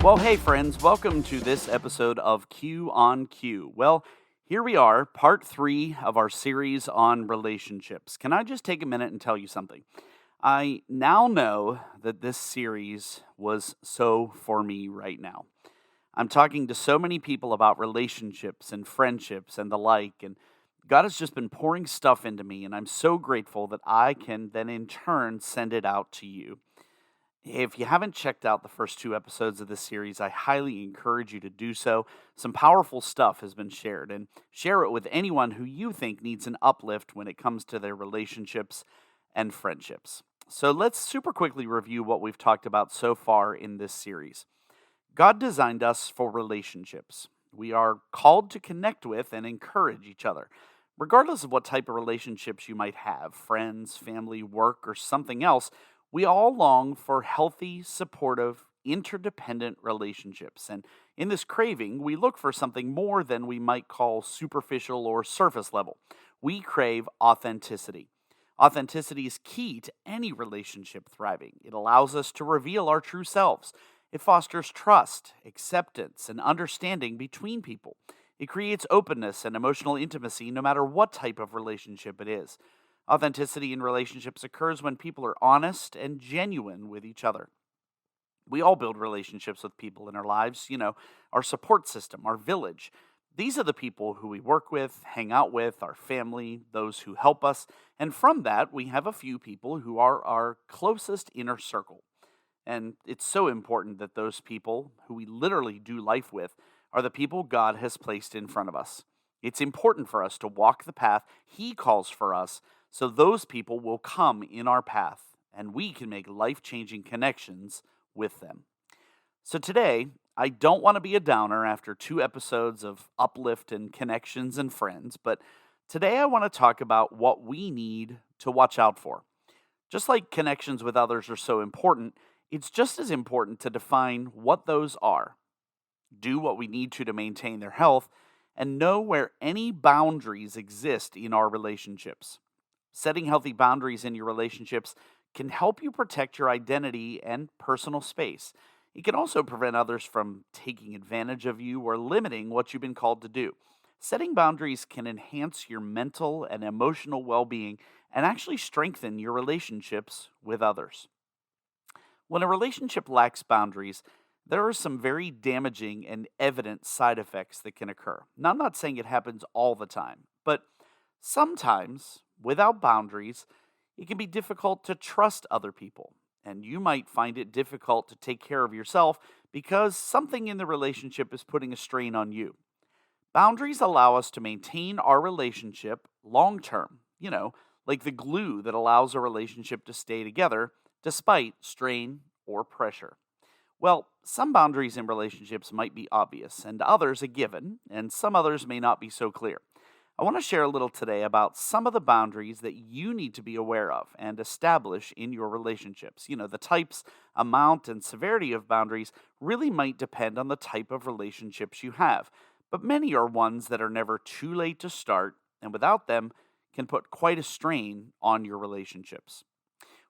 Well, hey, friends, welcome to this episode of Q on Q. Well, here we are, part three of our series on relationships. Can I just take a minute and tell you something? I now know that this series was so for me right now. I'm talking to so many people about relationships and friendships and the like, and God has just been pouring stuff into me, and I'm so grateful that I can then in turn send it out to you. If you haven't checked out the first two episodes of this series, I highly encourage you to do so. Some powerful stuff has been shared, and share it with anyone who you think needs an uplift when it comes to their relationships and friendships. So let's super quickly review what we've talked about so far in this series. God designed us for relationships. We are called to connect with and encourage each other. Regardless of what type of relationships you might have, friends, family, work, or something else, we all long for healthy, supportive, interdependent relationships. And in this craving, we look for something more than we might call superficial or surface level. We crave authenticity. Authenticity is key to any relationship thriving. It allows us to reveal our true selves. It fosters trust, acceptance, and understanding between people. It creates openness and emotional intimacy no matter what type of relationship it is. Authenticity in relationships occurs when people are honest and genuine with each other. We all build relationships with people in our lives, our support system, our village. These are the people who we work with, hang out with, our family, those who help us. And from that, we have a few people who are our closest inner circle. And it's so important that those people who we literally do life with are the people God has placed in front of us. It's important for us to walk the path He calls for us so those people will come in our path and we can make life changing connections with them. So today, I don't want to be a downer after two episodes of uplift and connections and friends, but today I want to talk about what we need to watch out for. Just like connections with others are so important, it's just as important to define what those are, do what we need to maintain their health, and know where any boundaries exist in our relationships. Setting healthy boundaries in your relationships can help you protect your identity and personal space. It can also prevent others from taking advantage of you or limiting what you've been called to do. Setting boundaries can enhance your mental and emotional well being and actually strengthen your relationships with others. When a relationship lacks boundaries, there are some very damaging and evident side effects that can occur. Now, I'm not saying it happens all the time, but sometimes, without boundaries, it can be difficult to trust other people, and you might find it difficult to take care of yourself because something in the relationship is putting a strain on you. Boundaries allow us to maintain our relationship long term, like the glue that allows a relationship to stay together despite strain or pressure. Well, some boundaries in relationships might be obvious, and others a given, and some others may not be so clear. I want to share a little today about some of the boundaries that you need to be aware of and establish in your relationships. The types, amount, and severity of boundaries really might depend on the type of relationships you have, but many are ones that are never too late to start, and without them, can put quite a strain on your relationships.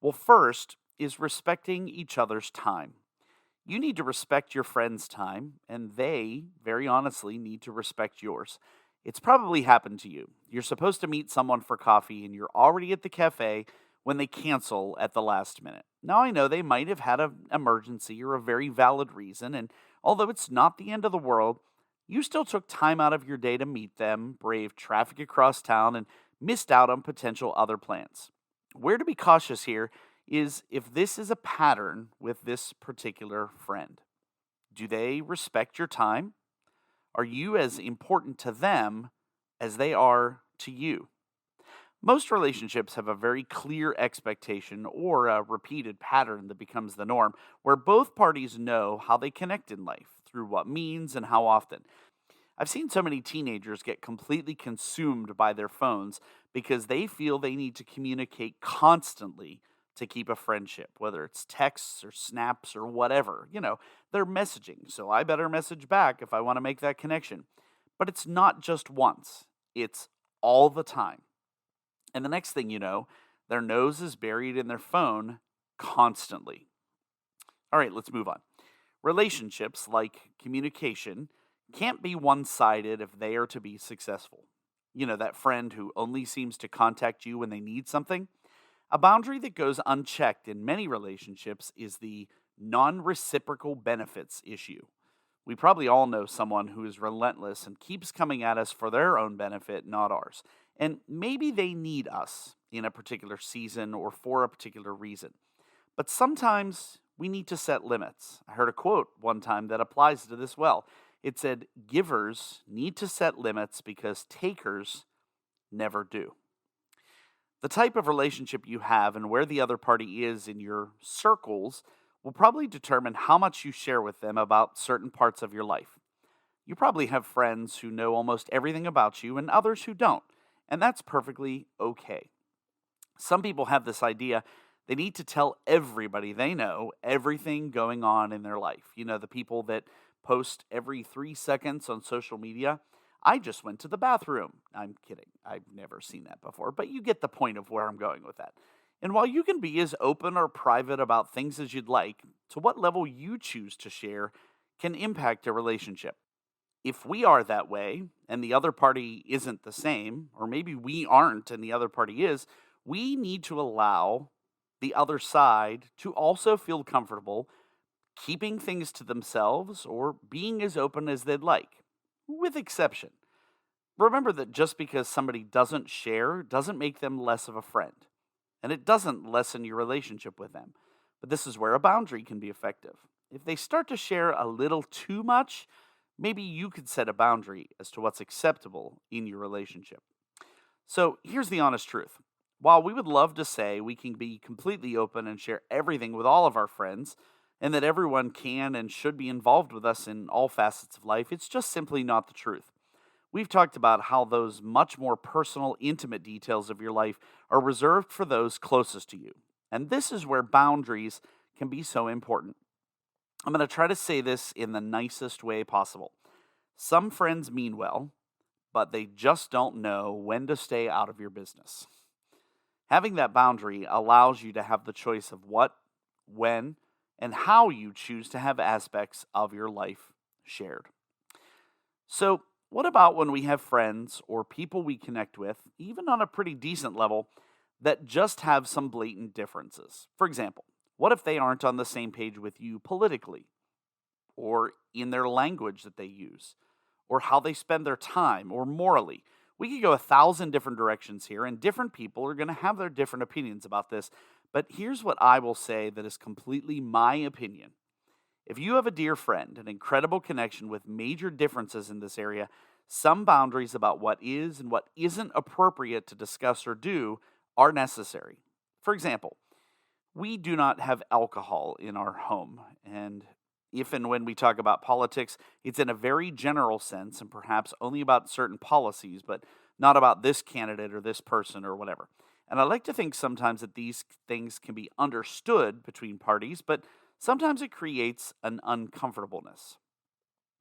Well, first is respecting each other's time. You need to respect your friend's time, and they, very honestly, need to respect yours. It's probably happened to you. You're supposed to meet someone for coffee, and you're already at the cafe when they cancel at the last minute. Now, I know they might have had an emergency or a very valid reason, and although it's not the end of the world, you still took time out of your day to meet them, braved traffic across town, and missed out on potential other plans. Where to be cautious here is if this is a pattern with this particular friend. Do they respect your time? Are you as important to them as they are to you? Most relationships have a very clear expectation or a repeated pattern that becomes the norm, where both parties know how they connect in life, through what means and how often. I've seen so many teenagers get completely consumed by their phones because they feel they need to communicate constantly to keep a friendship, whether it's texts or snaps or whatever. They're messaging, so I better message back if I want to make that connection. But it's not just once, it's all the time. And the next thing you know, their nose is buried in their phone constantly. All right, let's move on. Relationships, like communication, can't be one sided if they are to be successful. That friend who only seems to contact you when they need something. A boundary that goes unchecked in many relationships is the non reciprocal benefits issue. We probably all know someone who is relentless and keeps coming at us for their own benefit, not ours. And maybe they need us in a particular season or for a particular reason. But sometimes we need to set limits. I heard a quote one time that applies to this well. It said, "Givers need to set limits because takers never do." The type of relationship you have and where the other party is in your circles will probably determine how much you share with them about certain parts of your life. You probably have friends who know almost everything about you and others who don't, and that's perfectly okay. Some people have this idea they need to tell everybody they know everything going on in their life. The people that post every 3 seconds on social media. I just went to the bathroom. I'm kidding. I've never seen that before, but you get the point of where I'm going with that. And while you can be as open or private about things as you'd like, to what level you choose to share can impact a relationship. If we are that way and the other party isn't the same, or maybe we aren't and the other party is, we need to allow the other side to also feel comfortable keeping things to themselves or being as open as they'd like, with exception. Remember that just because somebody doesn't share doesn't make them less of a friend, and it doesn't lessen your relationship with them. But this is where a boundary can be effective. If they start to share a little too much, maybe you could set a boundary as to what's acceptable in your relationship. So here's the honest truth. While we would love to say we can be completely open and share everything with all of our friends, and that everyone can and should be involved with us in all facets of life, it's just simply not the truth. We've talked about how those much more personal, intimate details of your life are reserved for those closest to you. And this is where boundaries can be so important. I'm going to try to say this in the nicest way possible. Some friends mean well, but they just don't know when to stay out of your business. Having that boundary allows you to have the choice of what, when, and how you choose to have aspects of your life shared. So, what about when we have friends or people we connect with, even on a pretty decent level, that just have some blatant differences? For example, what if they aren't on the same page with you politically, or in their language that they use, or how they spend their time, or morally? We could go 1,000 different directions here, and different people are going to have their different opinions about this. But here's what I will say that is completely my opinion. If you have a dear friend, an incredible connection with major differences in this area, some boundaries about what is and what isn't appropriate to discuss or do are necessary. For example, we do not have alcohol in our home, and if and when we talk about politics, it's in a very general sense and perhaps only about certain policies, but not about this candidate or this person or whatever. And I like to think sometimes that these things can be understood between parties, but sometimes it creates an uncomfortableness.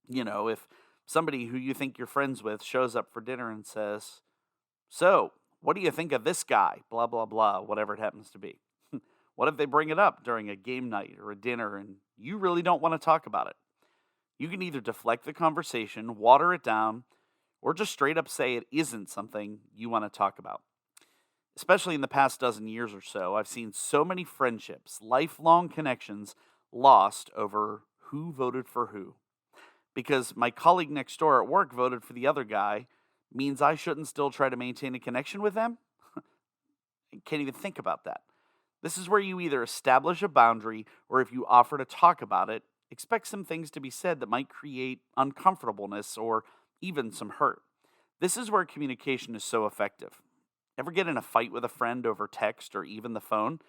If somebody who you think you're friends with shows up for dinner and says, "So, what do you think of this guy?" Blah, blah, blah, whatever it happens to be. What if they bring it up during a game night or a dinner and you really don't want to talk about it? You can either deflect the conversation, water it down, or just straight up say it isn't something you want to talk about. Especially in the past dozen years or so, I've seen so many friendships, lifelong connections, lost over who voted for who. Because my colleague next door at work voted for the other guy means I shouldn't still try to maintain a connection with them? I can't even think about that. This is where you either establish a boundary or if you offer to talk about it, expect some things to be said that might create uncomfortableness or even some hurt. This is where communication is so effective. Ever get in a fight with a friend over text or even the phone?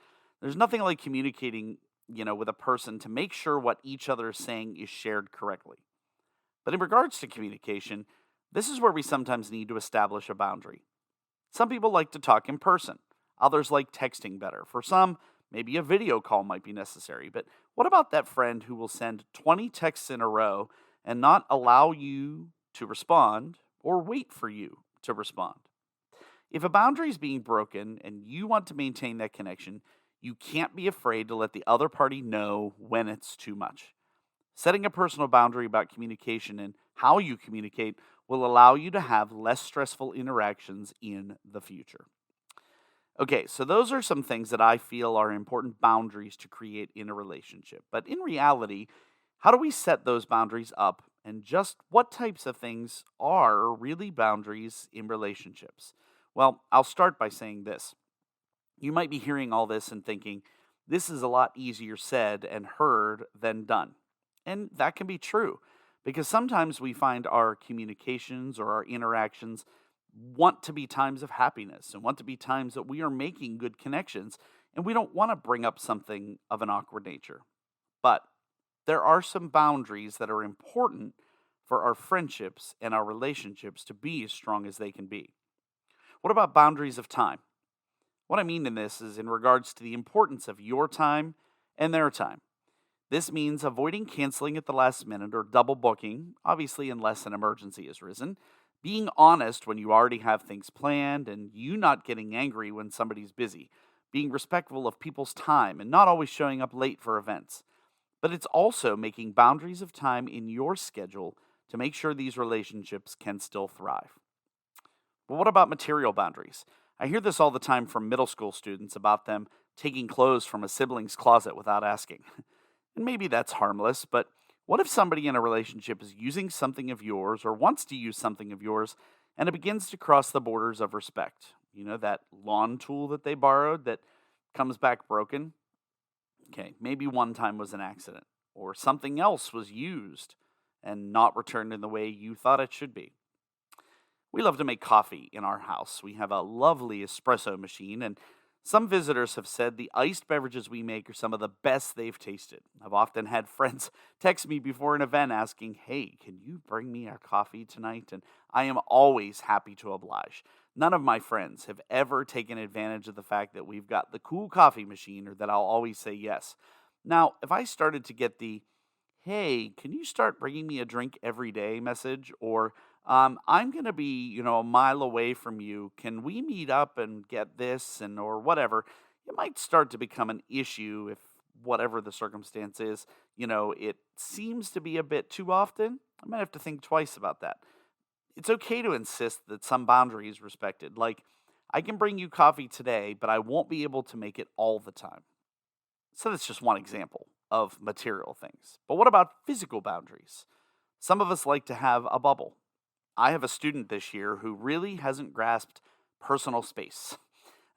There's nothing like communicating, with a person to make sure what each other is saying is shared correctly. But in regards to communication, this is where we sometimes need to establish a boundary. Some people like to talk in person. Others like texting better. For some, maybe a video call might be necessary. But what about that friend who will send 20 texts in a row and not allow you to respond or wait for you to respond? If a boundary is being broken and you want to maintain that connection, you can't be afraid to let the other party know when it's too much. Setting a personal boundary about communication and how you communicate will allow you to have less stressful interactions in the future. Okay, so those are some things that I feel are important boundaries to create in a relationship. But in reality, how do we set those boundaries up? And just what types of things are really boundaries in relationships? Well, I'll start by saying this. You might be hearing all this and thinking, this is a lot easier said and heard than done. And that can be true because sometimes we find our communications or our interactions want to be times of happiness and want to be times that we are making good connections, and we don't want to bring up something of an awkward nature. But there are some boundaries that are important for our friendships and our relationships to be as strong as they can be. What about boundaries of time? What I mean in this is in regards to the importance of your time and their time. This means avoiding canceling at the last minute or double booking, obviously, unless an emergency has risen. Being honest when you already have things planned, and you not getting angry when somebody's busy. Being respectful of people's time and not always showing up late for events. But it's also making boundaries of time in your schedule to make sure these relationships can still thrive. But what about material boundaries? I hear this all the time from middle school students about them taking clothes from a sibling's closet without asking. And maybe that's harmless, but what if somebody in a relationship is using something of yours or wants to use something of yours and it begins to cross the borders of respect? You know, that lawn tool that they borrowed that comes back broken? Okay, maybe one time was an accident or something else was used and not returned in the way you thought it should be. We love to make coffee in our house. We have a lovely espresso machine, and some visitors have said the iced beverages we make are some of the best they've tasted. I've often had friends text me before an event asking, "Hey, can you bring me a coffee tonight?" And I am always happy to oblige. None of my friends have ever taken advantage of the fact that we've got the cool coffee machine or that I'll always say yes. Now, if I started to get the "Hey, can you start bringing me a drink every day" message, or I'm going to be, a mile away from you. Can we meet up and get this and or whatever? It might start to become an issue if whatever the circumstance is, it seems to be a bit too often. I might have to think twice about that. It's okay to insist that some boundary is respected. Like, I can bring you coffee today, but I won't be able to make it all the time. So that's just one example of material things. But what about physical boundaries? Some of us like to have a bubble. I have a student this year who really hasn't grasped personal space,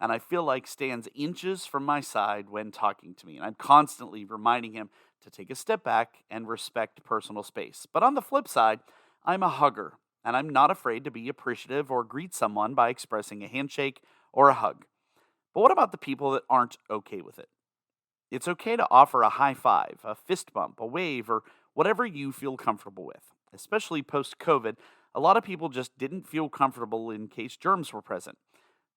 and I feel like stands inches from my side when talking to me. And I'm constantly reminding him to take a step back and respect personal space. But on the flip side, I'm a hugger, and I'm not afraid to be appreciative or greet someone by expressing a handshake or a hug. But what about the people that aren't okay with it? It's okay to offer a high five, a fist bump, a wave, or whatever you feel comfortable with. Especially post COVID, a lot of people just didn't feel comfortable in case germs were present.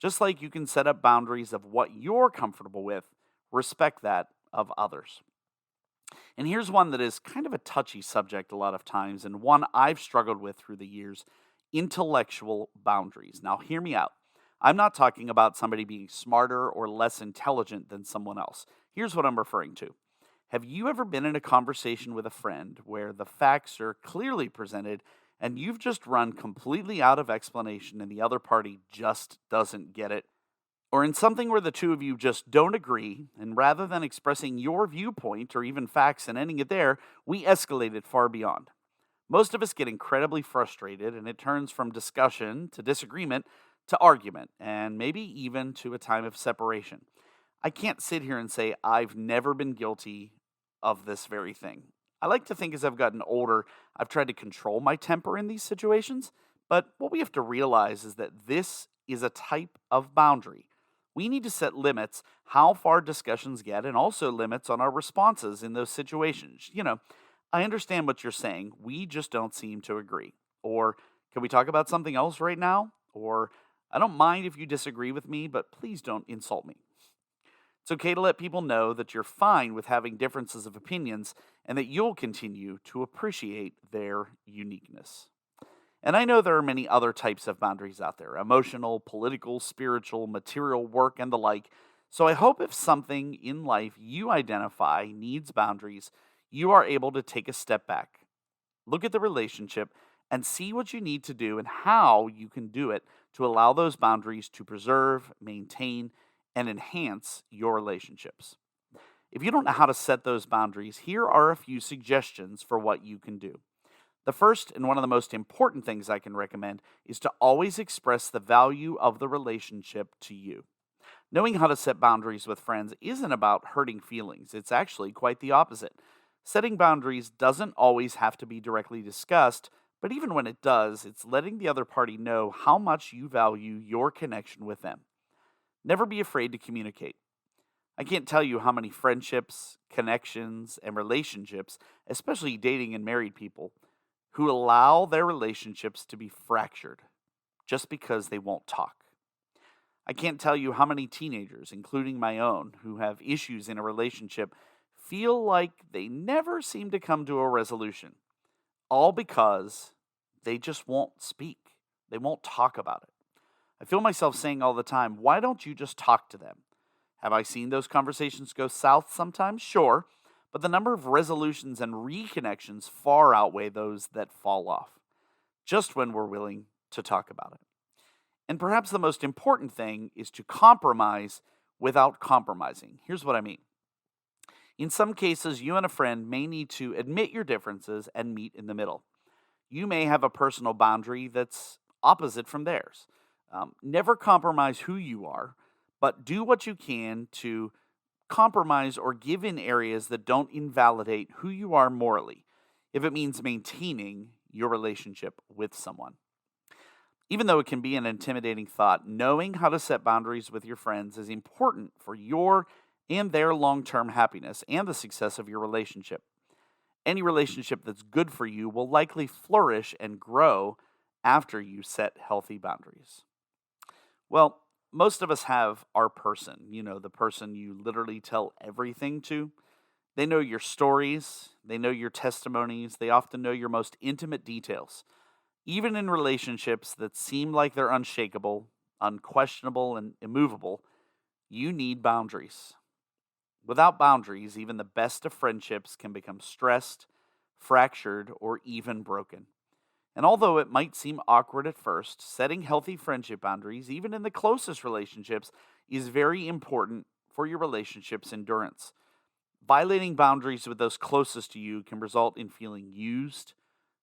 Just like you can set up boundaries of what you're comfortable with, respect that of others. And here's one that is kind of a touchy subject a lot of times, and one I've struggled with through the years: intellectual boundaries. Now, hear me out. I'm not talking about somebody being smarter or less intelligent than someone else. Here's what I'm referring to. Have you ever been in a conversation with a friend where the facts are clearly presented and you've just run completely out of explanation and the other party just doesn't get it? Or in something where the two of you just don't agree, and rather than expressing your viewpoint or even facts and ending it there, we escalate it far beyond. Most of us get incredibly frustrated, and it turns from discussion to disagreement to argument, and maybe even to a time of separation. I can't sit here and say I've never been guilty of this very thing. I like to think as I've gotten older, I've tried to control my temper in these situations, but what we have to realize is that this is a type of boundary. We need to set limits how far discussions get and also limits on our responses in those situations. I understand what you're saying. We just don't seem to agree. Or can we talk about something else right now? Or I don't mind if you disagree with me, but please don't insult me. It's okay to let people know that you're fine with having differences of opinions and that you'll continue to appreciate their uniqueness. And I know there are many other types of boundaries out there: emotional, political, spiritual, material, work, and the like. So I hope if something in life you identify needs boundaries, you are able to take a step back, look at the relationship, and see what you need to do and how you can do it to allow those boundaries to preserve, maintain, and enhance your relationships. If you don't know how to set those boundaries, here are a few suggestions for what you can do. The first and one of the most important things I can recommend is to always express the value of the relationship to you. Knowing how to set boundaries with friends isn't about hurting feelings, it's actually quite the opposite. Setting boundaries doesn't always have to be directly discussed, but even when it does, it's letting the other party know how much you value your connection with them. Never be afraid to communicate. I can't tell you how many friendships, connections, and relationships, especially dating and married people, who allow their relationships to be fractured just because they won't talk. I can't tell you how many teenagers, including my own, who have issues in a relationship feel like they never seem to come to a resolution, all because they just won't speak. They won't talk about it. I feel myself saying all the time, why don't you just talk to them? Have I seen those conversations go south sometimes? Sure, but the number of resolutions and reconnections far outweigh those that fall off, just when we're willing to talk about it. And perhaps the most important thing is to compromise without compromising. Here's what I mean. In some cases, you and a friend may need to admit your differences and meet in the middle. You may have a personal boundary that's opposite from theirs. Never compromise who you are, but do what you can to compromise or give in areas that don't invalidate who you are morally, if it means maintaining your relationship with someone. Even though it can be an intimidating thought, knowing how to set boundaries with your friends is important for your and their long-term happiness and the success of your relationship. Any relationship that's good for you will likely flourish and grow after you set healthy boundaries. Well, most of us have our person, the person you literally tell everything to. They know your stories, they know your testimonies, they often know your most intimate details. Even in relationships that seem like they're unshakable, unquestionable, and immovable, you need boundaries. Without boundaries, even the best of friendships can become stressed, fractured, or even broken. And although it might seem awkward at first, setting healthy friendship boundaries, even in the closest relationships, is very important for your relationship's endurance. Violating boundaries with those closest to you can result in feeling used,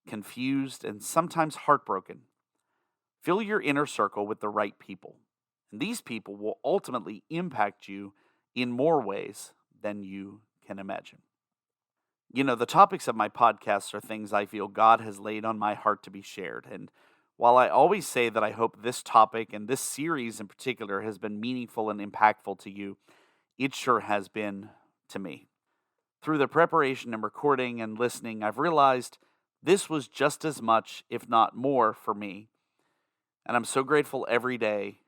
confused, and sometimes heartbroken. Fill your inner circle with the right people, and these people will ultimately impact you in more ways than you can imagine. The topics of my podcasts are things I feel God has laid on my heart to be shared. And while I always say that I hope this topic and this series in particular has been meaningful and impactful to you, it sure has been to me. Through the preparation and recording and listening, I've realized this was just as much, if not more, for me. And I'm so grateful every day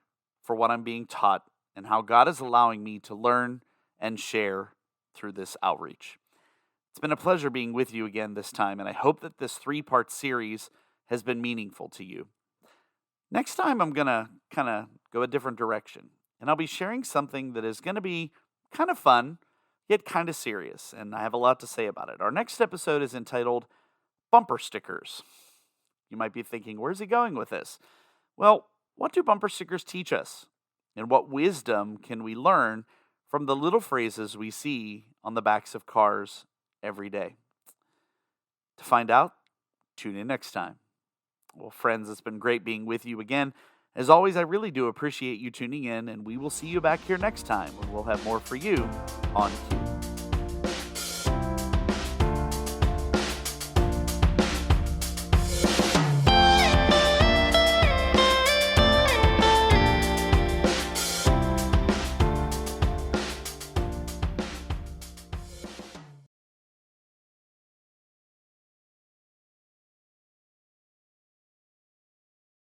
for what I'm being taught and how God is allowing me to learn and share through this outreach. It's been a pleasure being with you again this time, and I hope that this 3-part series has been meaningful to you. Next time, I'm going to kind of go a different direction, and I'll be sharing something that is going to be kind of fun, yet kind of serious, and I have a lot to say about it. Our next episode is entitled Bumper Stickers. You might be thinking, where's he going with this? Well, what do bumper stickers teach us? And what wisdom can we learn from the little phrases we see on the backs of cars every day? To find out, tune in next time. Well, friends, it's been great being with you again. As always, I really do appreciate you tuning in, and we will see you back here next time when we'll have more for you on Q.